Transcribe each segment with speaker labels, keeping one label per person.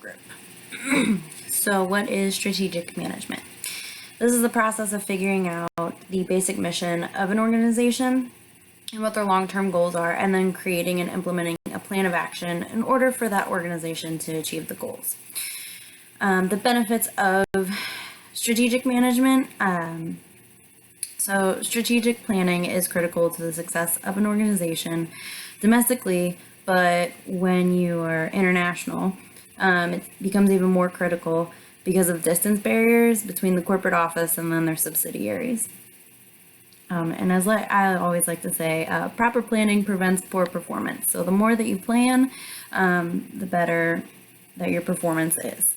Speaker 1: group. So what is strategic management? This is the process of figuring out the basic mission of an organization and what their long-term goals are, and then creating and implementing a plan of action in order for that organization to achieve the goals. The benefits of strategic management. So strategic planning is critical to the success of an organization domestically, but when you are international, it becomes even more critical because of distance barriers between the corporate office and then their subsidiaries. And as I always like to say, proper planning prevents poor performance. So the more that you plan, the better that your performance is.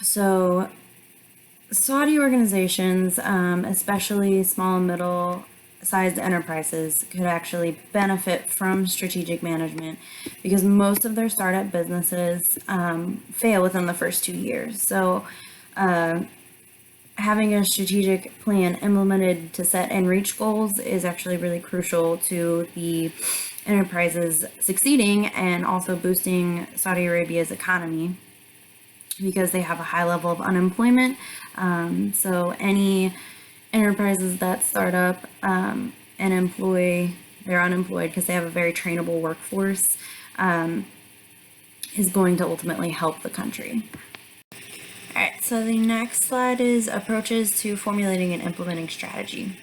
Speaker 1: So Saudi organizations, especially small and middle-sized enterprises, could actually benefit from strategic management because most of their startup businesses fail within the first 2 years. So having a strategic plan implemented to set and reach goals is actually really crucial to the enterprises succeeding and also boosting Saudi Arabia's economy because they have a high level of unemployment. So any enterprises that start up and they're unemployed because they have a very trainable workforce, is going to ultimately help the country. All right, so the next slide is approaches to formulating and implementing strategy.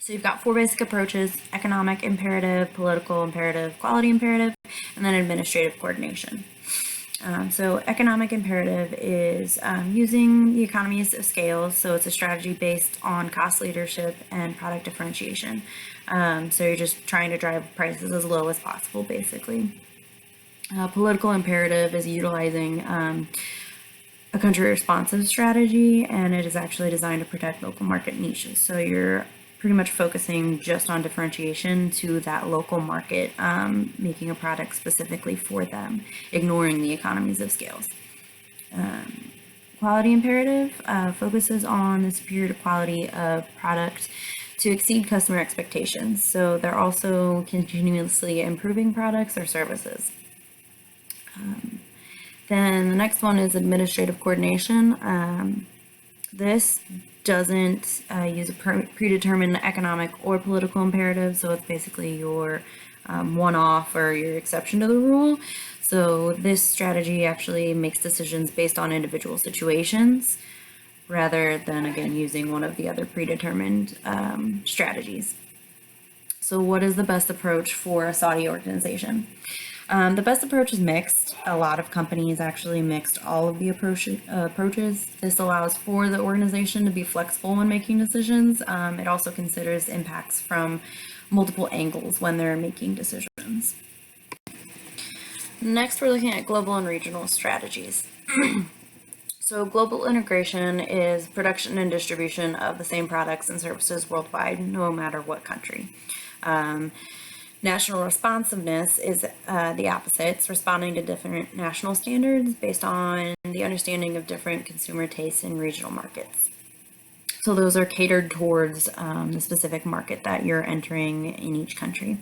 Speaker 1: So you've got 4 basic approaches: economic imperative, political imperative, quality imperative, and then administrative coordination. So economic imperative is using the economies of scale. So it's a strategy based on cost leadership and product differentiation. So you're just trying to drive prices as low as possible, basically. Political imperative is utilizing a country responsive strategy, and it is actually designed to protect local market niches. So you're pretty much focusing just on differentiation to that local market, making a product specifically for them, ignoring the economies of scales. Quality imperative focuses on the superior quality of product to exceed customer expectations. So they're also continuously improving products or services. Then the next one is administrative coordination. This doesn't use a predetermined economic or political imperative, so it's basically your one-off or your exception to the rule. So this strategy actually makes decisions based on individual situations rather than, again, using one of the other predetermined strategies. So what is the best approach for a Saudi organization? The best approach is mixed. A lot of companies actually mixed all of the approaches. This allows for the organization to be flexible when making decisions. It also considers impacts from multiple angles when they're making decisions. Next, we're looking at global and regional strategies. So global integration is production and distribution of the same products and services worldwide, no matter what country. National responsiveness is the opposite. It's responding to different national standards based on the understanding of different consumer tastes in regional markets. So those are catered towards the specific market that you're entering in each country.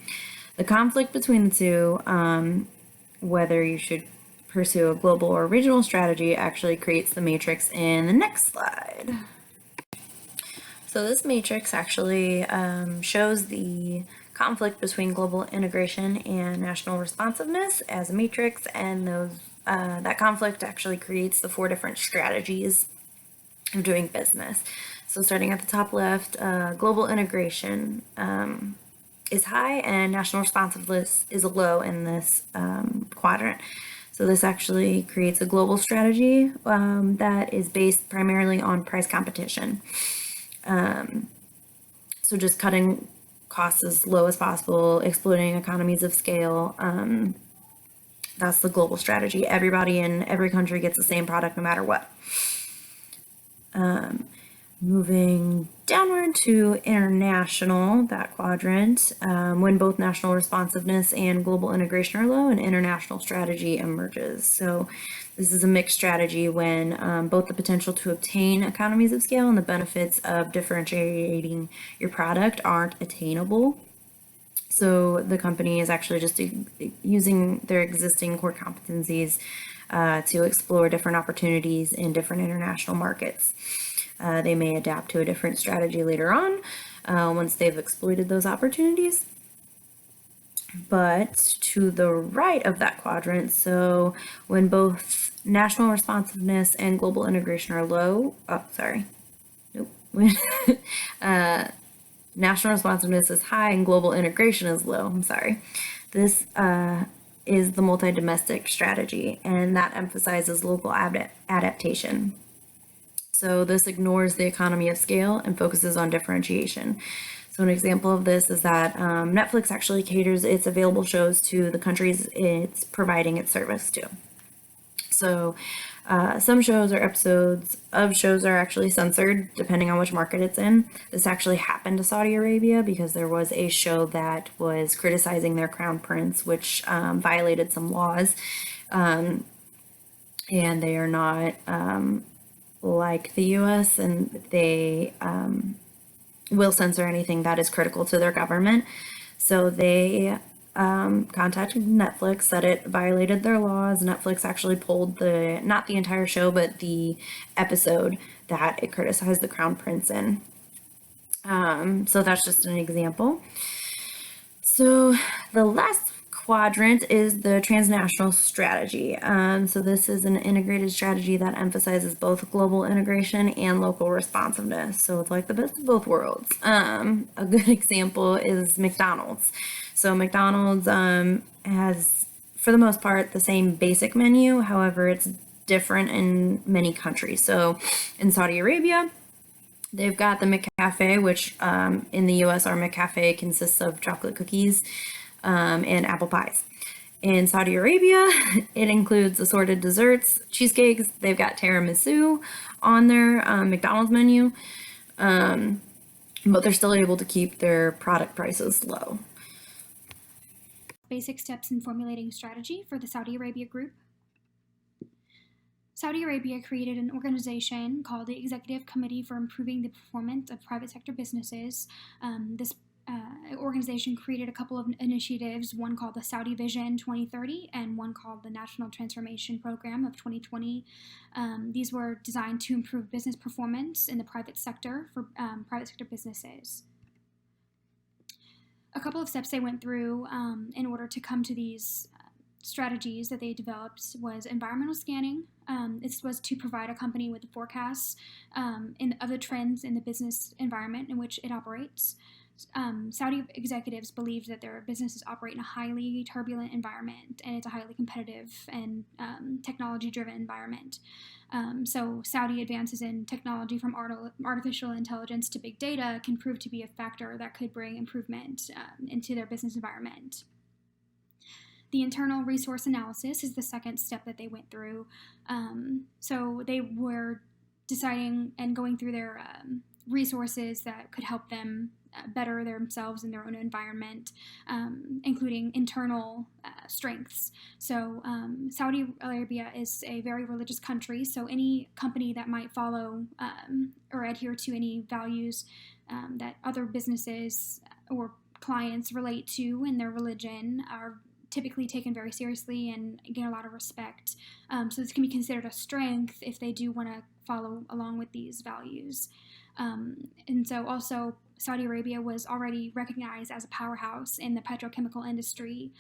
Speaker 1: The conflict between the two, whether you should pursue a global or regional strategy, actually creates the matrix in the next slide. So this matrix actually shows the conflict between global integration and national responsiveness as a matrix, and that conflict actually creates the 4 different strategies of doing business. So starting at the top left, global integration is high and national responsiveness is low in this quadrant. So this actually creates a global strategy that is based primarily on price competition. So just cutting costs as low as possible, exploiting economies of scale. That's the global strategy. Everybody in every country gets the same product no matter what. Moving downward to international, that quadrant, when both national responsiveness and global integration are low, an international strategy emerges. So this is a mixed strategy when both the potential to obtain economies of scale and the benefits of differentiating your product aren't attainable. So the company is actually just using their existing core competencies to explore different opportunities in different international markets. They may adapt to a different strategy later on once they've exploited those opportunities. But to the right of that quadrant, so when both national responsiveness and global integration are low, when national responsiveness is high and global integration is low, this is the multi-domestic strategy, and that emphasizes local adaptation. So this ignores the economy of scale and focuses on differentiation. So an example of this is that Netflix actually caters its available shows to the countries it's providing its service to. So some shows or episodes of shows are actually censored depending on which market it's in. This actually happened to Saudi Arabia because there was a show that was criticizing their crown prince, which violated some laws. And they are not like the US, and they will censor anything that is critical to their government. So they contacted Netflix, said it violated their laws. Netflix actually pulled not the entire show, but the episode that it criticized the crown prince in. So that's just an example. So the last quadrant is the transnational strategy. So this is an integrated strategy that emphasizes both global integration and local responsiveness. So it's like the best of both worlds. A good example is McDonald's. So McDonald's has, for the most part, the same basic menu. However, it's different in many countries. So in Saudi Arabia, they've got the McCafe, which in the US, our McCafe consists of chocolate cookies and apple pies. In Saudi Arabia, it includes assorted desserts, cheesecakes. They've got tiramisu on their McDonald's menu, but they're still able to keep their product prices low.
Speaker 2: Basic steps in formulating strategy for the Saudi Arabia group. Saudi Arabia created an organization called the Executive Committee for Improving the Performance of Private Sector Businesses. This organization created a couple of initiatives, one called the Saudi Vision 2030 and one called the National Transformation Program of 2020. These were designed to improve business performance in the private sector for private sector businesses. A couple of steps they went through in order to come to these strategies that they developed was environmental scanning. This was to provide a company with a forecast of the trends in the business environment in which it operates. Saudi executives believe that their businesses operate in a highly turbulent environment, and it's a highly competitive and technology-driven environment. So Saudi advances in technology from artificial intelligence to big data can prove to be a factor that could bring improvement into their business environment. The internal resource analysis is the second step that they went through. So they were deciding and going through their resources that could help them better themselves in their own environment, including internal strengths. So Saudi Arabia is a very religious country, so any company that might follow or adhere to any values that other businesses or clients relate to in their religion are typically taken very seriously and gain a lot of respect. So this can be considered a strength if they do want to follow along with these values. And so also Saudi Arabia was already recognized as a powerhouse in the petrochemical industry.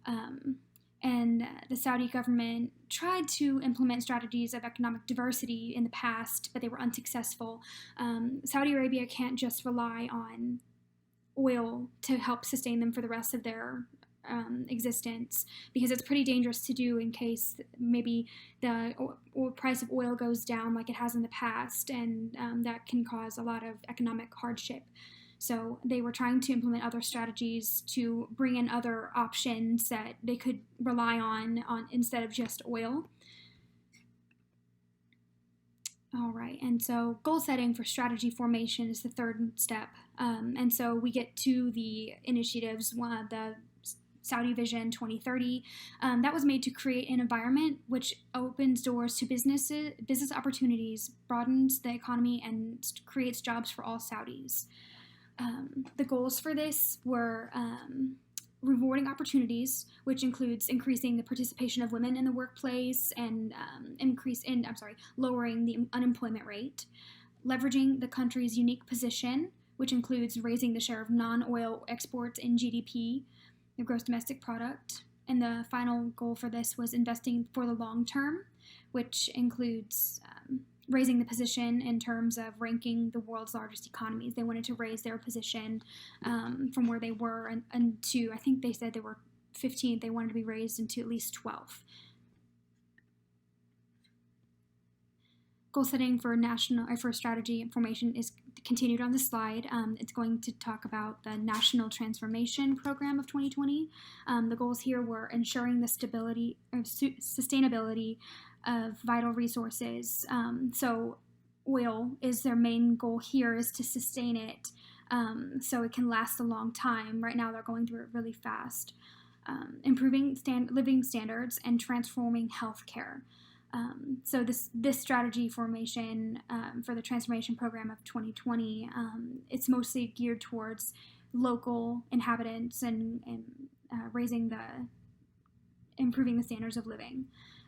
Speaker 2: And the Saudi government tried to implement strategies of economic diversity in the past, but they were unsuccessful. Saudi Arabia can't just rely on oil to help sustain them for the rest of their existence, because it's pretty dangerous to do in case maybe the price of oil goes down like it has in the past, and that can cause a lot of economic hardship. So they were trying to implement other strategies to bring in other options that they could rely on instead of just oil. All right, and so goal setting for strategy formation is the third step. And so we get to the initiatives, the Saudi Vision 2030. That was made to create an environment which opens doors to business opportunities, broadens the economy, and creates jobs for all Saudis. The goals for this were rewarding opportunities, which includes increasing the participation of women in the workplace and lowering the unemployment rate, leveraging the country's unique position, which includes raising the share of non-oil exports in GDP, the gross domestic product. And the final goal for this was investing for the long term, which includes raising the position in terms of ranking the world's largest economies. They wanted to raise their position from where they were and to, I think they said they were 15th, they wanted to be raised into at least 12th. Goal setting for strategy information is continued on the slide. It's going to talk about the National Transformation Program of 2020. The goals here were ensuring the stability or sustainability of vital resources. So oil is their main goal here, is to sustain it so it can last a long time. Right now they're going through it really fast. Improving living standards and transforming healthcare. So this strategy formation for the transformation program of 2020, it's mostly geared towards local inhabitants and improving the standards of living.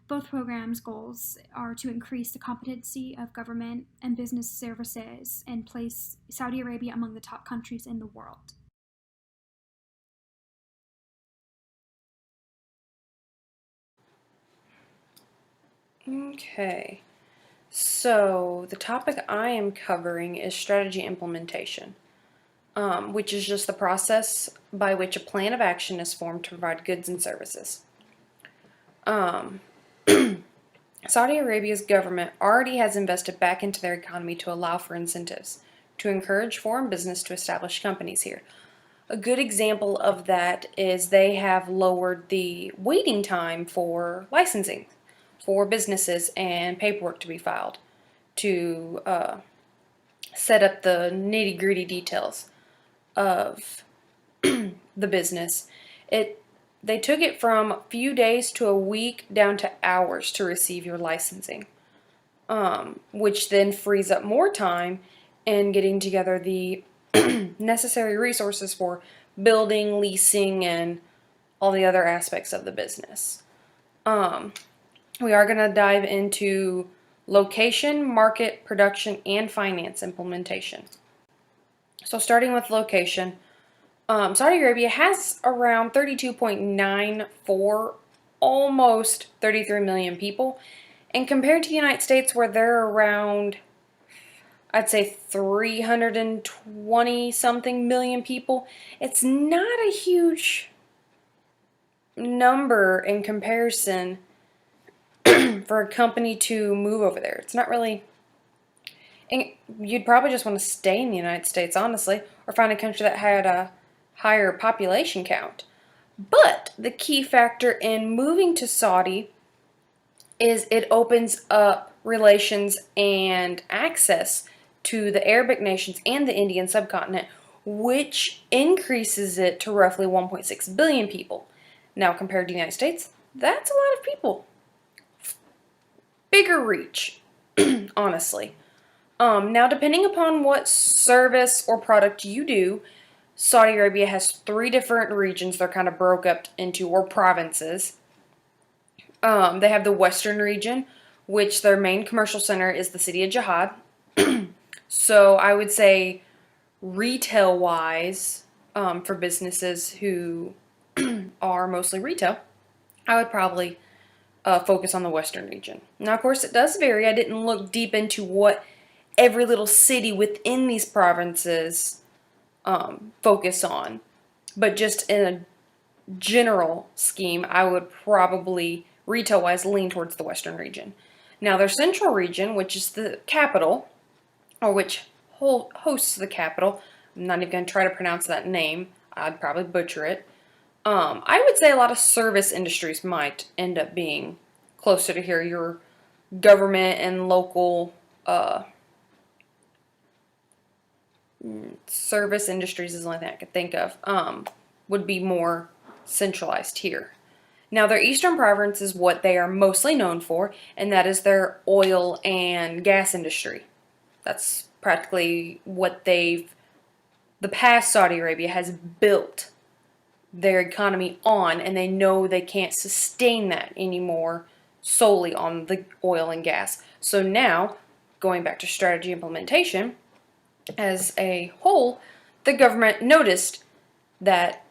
Speaker 2: Both programs' goals are to increase the competency of government and business services and place Saudi Arabia among the top countries in the world.
Speaker 3: Okay, so the topic I am covering is strategy implementation, which is just the process by which a plan of action is formed to provide goods and services. Saudi Arabia's government already has invested back into their economy to allow for incentives to encourage foreign business to establish companies here. A good example of that is they have lowered the waiting time for licensing for businesses and paperwork to be filed to set up the nitty-gritty details of the business. They took it from a few days to a week down to hours to receive your licensing, which then frees up more time in getting together the necessary resources for building, leasing, and all the other aspects of the business. We are going to dive into location, market, production, and finance implementation. So starting with location, Saudi Arabia has around 32.94, almost 33 million people. And compared to the United States, where they're around, I'd say 320 something million people, it's not a huge number in comparison for a company to move over there. It's not really, and you'd probably just want to stay in the United States, honestly, or find a country that had a higher population count. But the key factor in moving to Saudi is it opens up relations and access to the Arabic nations and the Indian subcontinent, which increases it to roughly 1.6 billion people. Now, compared to the United States, that's a lot of people. Bigger reach, honestly. Now, depending upon what service or product you do, Saudi Arabia has 3 different regions they're kind of broke up into, or provinces. They have the Western region, which their main commercial center is the city of Jihad. So I would say retail-wise, for businesses who are mostly retail, I would probably focus on the Western region. Now, of course, it does vary. I didn't look deep into what every little city within these provinces focus on. But just in a general scheme, I would probably, retail-wise, lean towards the Western region. Now, their Central region, which is the capital, or which hosts the capital, I'm not even going to try to pronounce that name. I'd probably butcher it. I would say a lot of service industries might end up being closer to here. Your government and local service industries is the only thing I could think of, would be more centralized here. Now, their eastern province is what they are mostly known for, and that is their oil and gas industry. That's practically what they've the past Saudi Arabia has built their economy on, and they know they can't sustain that anymore solely on the oil and gas. So now, going back to strategy implementation, as a whole, the government noticed that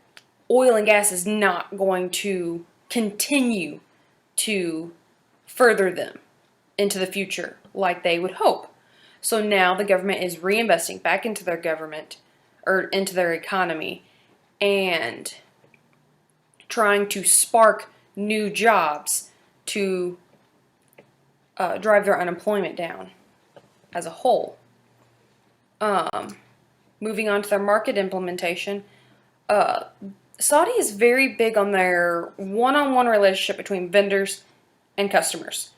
Speaker 3: oil and gas is not going to continue to further them into the future like they would hope. So now the government is reinvesting back into their government or into their economy and trying to spark new jobs to drive their unemployment down as a whole. Moving on to their market implementation, Saudi is very big on their one-on-one relationship between vendors and customers.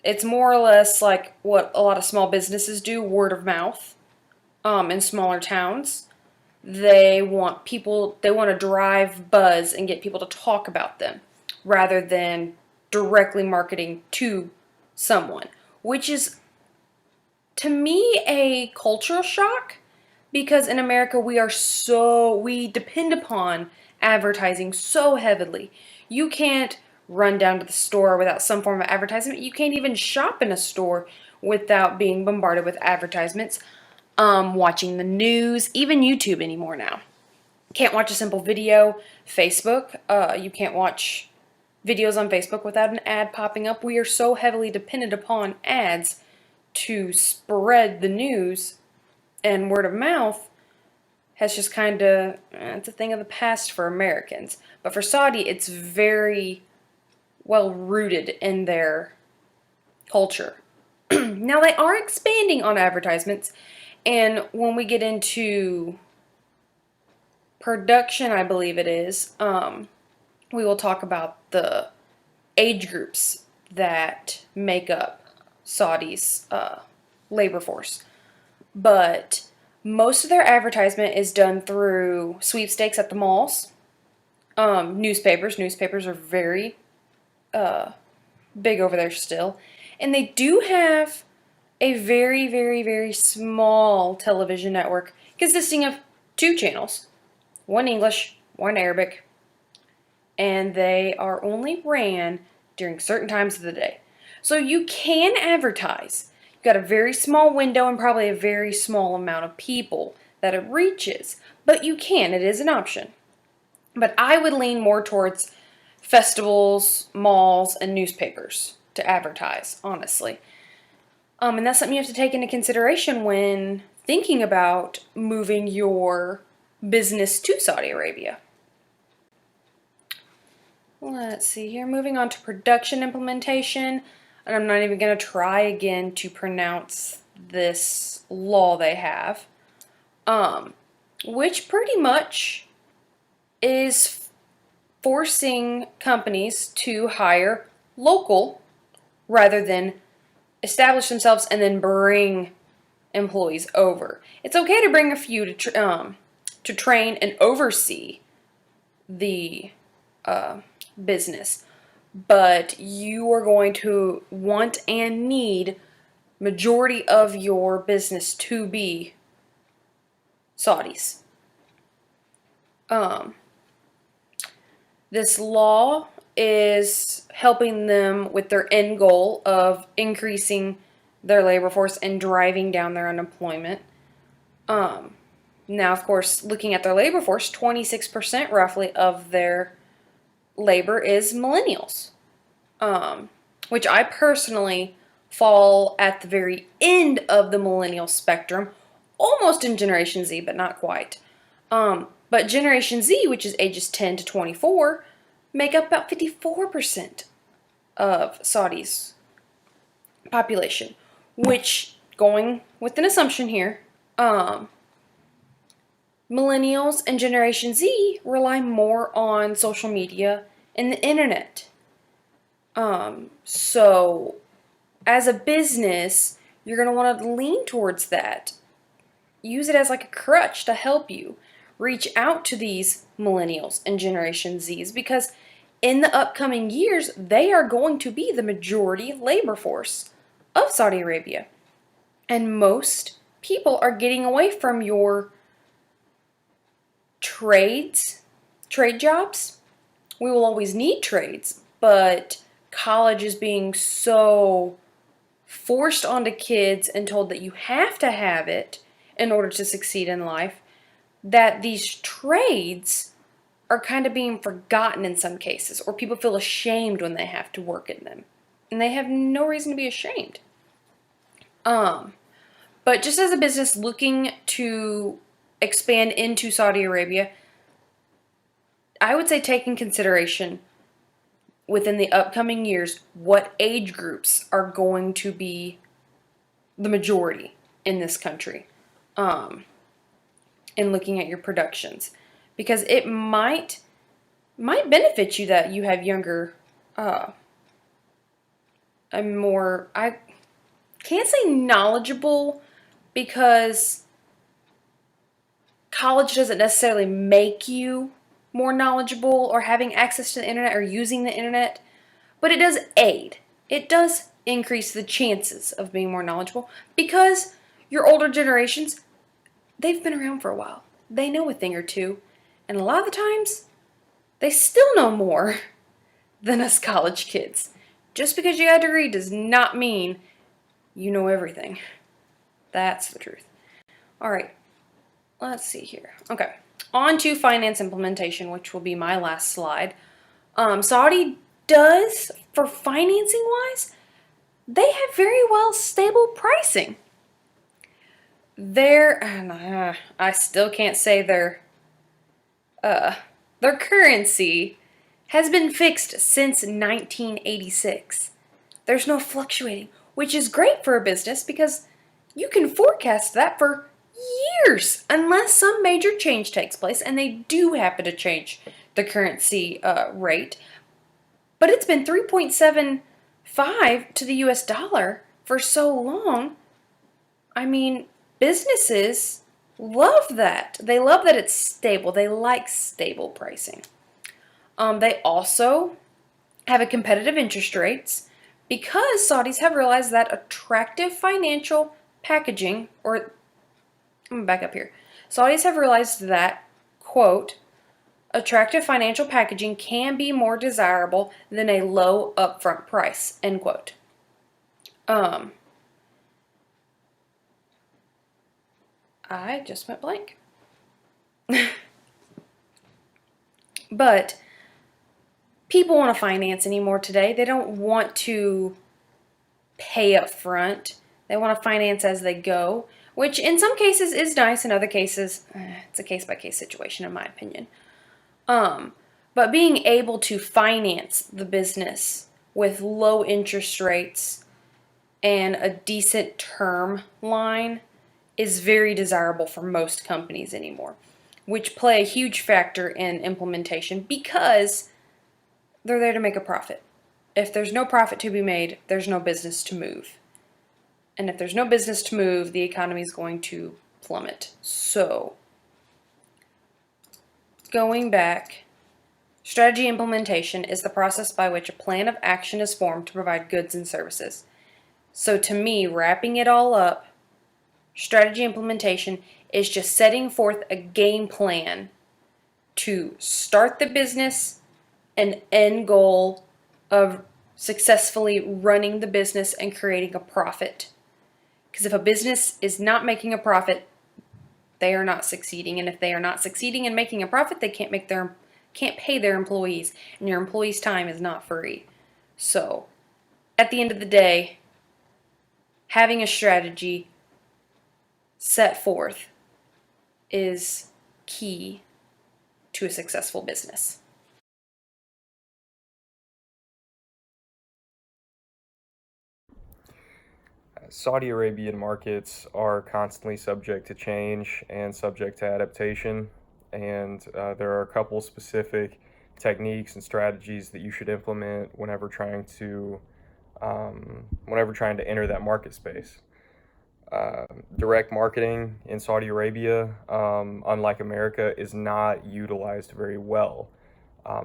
Speaker 3: It's more or less like what a lot of small businesses do, word of mouth, in smaller towns. They want to drive buzz and get people to talk about them rather than directly marketing to someone, which is, to me, a cultural shock, because in America we depend upon advertising so heavily. You can't run down to the store without some form of advertisement. You can't even shop in a store without being bombarded with advertisements. Watching the news, even YouTube anymore now. Can't watch a simple video. Facebook, you can't watch videos on Facebook without an ad popping up. We are so heavily dependent upon ads to spread the news, and word of mouth has just kind of, it's a thing of the past for Americans. But for Saudi, it's very well rooted in their culture. Now they are expanding on advertisements, and when we get into production, I believe it is, we will talk about the age groups that make up Saudi's labor force. But most of their advertisement is done through sweepstakes at the malls. Newspapers are very big over there still. And they do have a very, very, very small television network consisting of 2 channels, one English, one Arabic, and they are only ran during certain times of the day. So you can advertise. You've got a very small window and probably a very small amount of people that it reaches, but you can. It is an option. But I would lean more towards festivals, malls, and newspapers to advertise, honestly. And that's something you have to take into consideration when thinking about moving your business to Saudi Arabia. Let's see here. Moving on to production implementation. And I'm not even going to try again to pronounce this law they have. Which pretty much is forcing companies to hire local rather than establish themselves and then bring employees over. It's okay to bring a few to train and oversee the business, but you are going to want and need majority of your business to be Saudis. This law is helping them with their end goal of increasing their labor force and driving down their unemployment. Now, of course, looking at their labor force, 26% roughly of their labor is millennials, which I personally fall at the very end of the millennial spectrum, almost in Generation Z, but not quite. But Generation Z, which is ages 10 to 24, make up about 54% of Saudi's population, which, going with an assumption here, millennials and Generation Z rely more on social media and the internet. So as a business, you're going to want to lean towards that. Use it as like a crutch to help you reach out to these millennials and Generation Zs, because in the upcoming years, they are going to be the majority labor force of Saudi Arabia. And most people are getting away from your trade jobs. We will always need trades, but college is being so forced onto kids and told that you have to have it in order to succeed in life, that these trades are kind of being forgotten in some cases, or people feel ashamed when they have to work in them. And they have no reason to be ashamed. But just as a business looking to expand into Saudi Arabia, I would say take in consideration within the upcoming years what age groups are going to be the majority in this country in looking at your productions, because it might benefit you that you have younger and more, I can't say knowledgeable, because college doesn't necessarily make you more knowledgeable or having access to the internet or using the internet, but it does aid. It does increase the chances of being more knowledgeable, because your older generations, they've been around for a while. They know a thing or two, and a lot of the times, they still know more than us college kids. Just because you got a degree does not mean you know everything. That's the truth. All right, let's see here. Okay, on to finance implementation, which will be my last slide. Saudi does, for financing wise, they have very well stable pricing. I still can't say their currency has been fixed since 1986. There's no fluctuating, which is great for a business because you can forecast that for years unless some major change takes place, and they do happen to change the currency rate. But it's been 3.75 to the US dollar for so long. I mean, businesses love that. They love that it's stable. They like stable pricing. They also have a competitive interest rates because Saudis have realized that attractive financial packaging, or I'm gonna back up here. Saudis have realized that, quote, attractive financial packaging can be more desirable than a low upfront price, end quote. I just went blank. But people want to finance anymore today. They don't want to pay up front. They want to finance as they go, which in some cases is nice. In other cases, it's a case-by-case situation, in my opinion. But being able to finance the business with low interest rates and a decent term line is very desirable for most companies anymore, which play a huge factor in implementation because they're there to make a profit. If there's no profit to be made, there's no business to move. And if there's no business to move, the economy is going to plummet. So, going back, strategy implementation is the process by which a plan of action is formed to provide goods and services. So to me, wrapping it all up, strategy implementation is just setting forth a game plan to start the business, an end goal of successfully running the business and creating a profit. Because if a business is not making a profit, they are not succeeding. And if they are not succeeding in making a profit, they can't pay their employees, and your employees' time is not free. So, at the end of the day, having a strategy set forth is key to a successful business.
Speaker 4: Saudi Arabian markets are constantly subject to change and subject to adaptation, and there are a couple specific techniques and strategies that you should implement whenever trying to enter that market space. Direct marketing in Saudi Arabia, unlike America, is not utilized very well.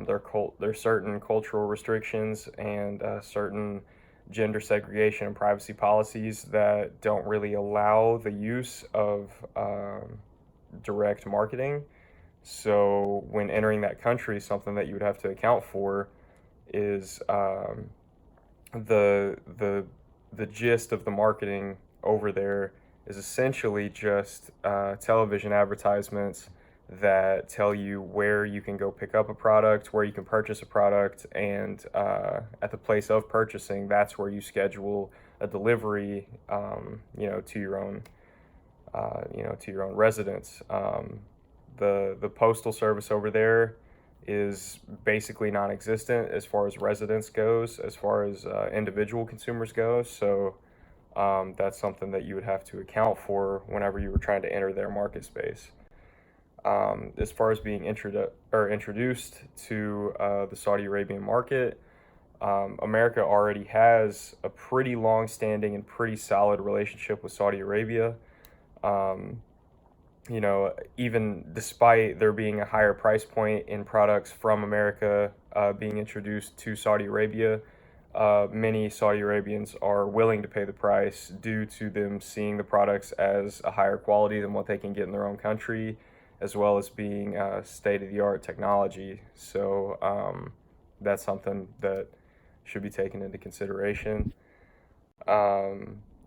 Speaker 4: There are certain cultural restrictions and certain gender segregation and privacy policies that don't really allow the use of direct marketing. So when entering that country, something that you would have to account for is the the the gist of the marketing over there is essentially just television advertisements that tell you where you can go pick up a product, where you can purchase a product, and at the place of purchasing, that's where you schedule a delivery, to your own, to your own residence. The postal service over there is basically non-existent as far as residents goes, as far as individual consumers go. So that's something that you would have to account for whenever you were trying to enter their market space. As far as being introduced to the Saudi Arabian market, America already has a pretty long-standing and pretty solid relationship with Saudi Arabia. Um, Even despite there being a higher price point in products from America being introduced to Saudi Arabia, many Saudi Arabians are willing to pay the price due to them seeing the products as a higher quality than what they can get in their own country, as well as being state of the art technology. So that's something that should be taken into consideration.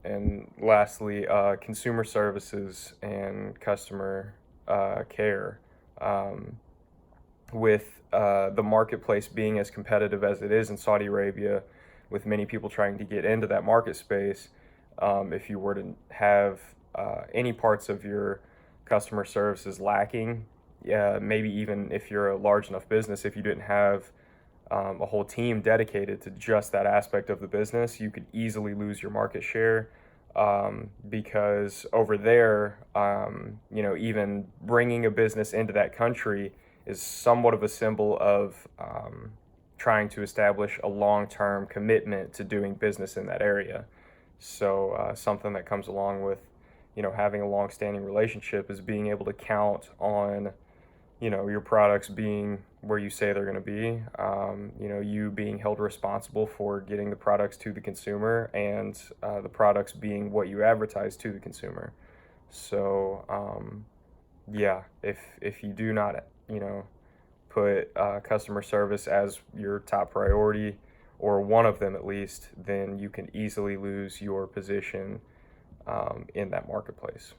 Speaker 4: And lastly, consumer services and customer care. Um, with the marketplace being as competitive as it is in Saudi Arabia, with many people trying to get into that market space, if you were to have any parts of your customer services lacking, yeah, maybe even if you're a large enough business, if you didn't have a whole team dedicated to just that aspect of the business, you could easily lose your market share because over there, even bringing a business into that country is somewhat of a symbol of trying to establish a long-term commitment to doing business in that area. So something that comes along with, having a long-standing relationship is being able to count on, your products being where you say they're going to be, you being held responsible for getting the products to the consumer and the products being what you advertise to the consumer. So, yeah, if you do not, put customer service as your top priority, or one of them at least, then you can easily lose your position in that marketplace.